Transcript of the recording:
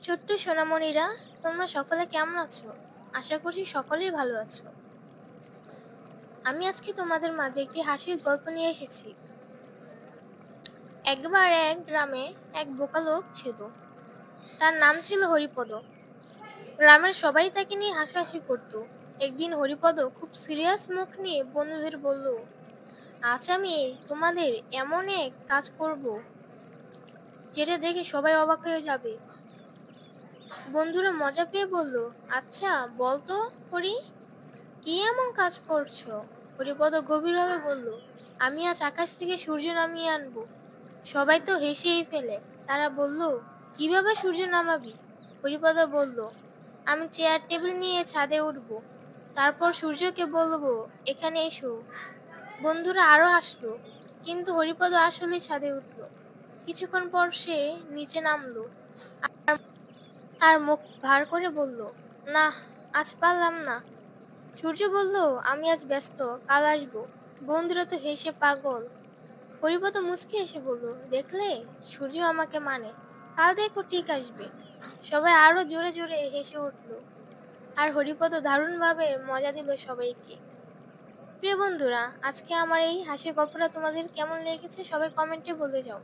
ছোট্ট সোনামণিরা, তোমরা সকলে কেমন আছো? আশা করছি সকলেই ভালো আছো। আমি আজকে তোমাদের মাঝে একটি হাসির গল্প নিয়ে এসেছি। একবার এক গ্রামে এক বোকা লোক ছিল। তার নাম ছিল হরিপদ। গ্রামের সবাই তাকে নিয়ে হাসাহাসি করত। একদিন হরিপদ খুব সিরিয়াস মুখ নিয়ে বন্ধুদের বলল, আজ আমি তোমাদের এমন এক কাজ করব যেটা দেখে সবাই অবাক হয়ে যাবে। বন্ধুরা মজা পেয়ে বলল, আচ্ছা বলতো হরি, কি এমন কাজ করছো? হরিপদ গভীরভাবে বলল, আমি আজ আকাশ থেকে সূর্য নামিয়ে আনবো। সবাই তো হেসেই ফেলে। তারা বলল, কিভাবে সূর্য নামাবি? হরিপদ বলল, আমি চেয়ার টেবিল নিয়ে ছাদে উঠবো, তারপর সূর্যকে বলবো, এখানে এসো। বন্ধুরা আরো হাসলো, কিন্তু হরিপদ আসলে ছাদে উঠলো। কিছুক্ষণ পর সে নিচে নামলো আর মুখ ভার করে বলল, না, আজ পারলাম না। সূর্য বলল, আমি আজ ব্যস্ত, কাল আসবো। বন্ধুরা তো হেসে পাগল। হরিপদ মুচকি হেসে বলল, দেখলে, সূর্য আমাকে মানে, কাল দেখো ঠিক আসবে। সবাই আরো জোরে জোরে হেসে উঠলো, আর হরিপদ দারুণভাবে মজা দিল সবাইকে। প্রিয় বন্ধুরা, আজকে আমার এই হাসির গল্পটা তোমাদের কেমন লেগেছে সবাই কমেন্টে বলে যাও।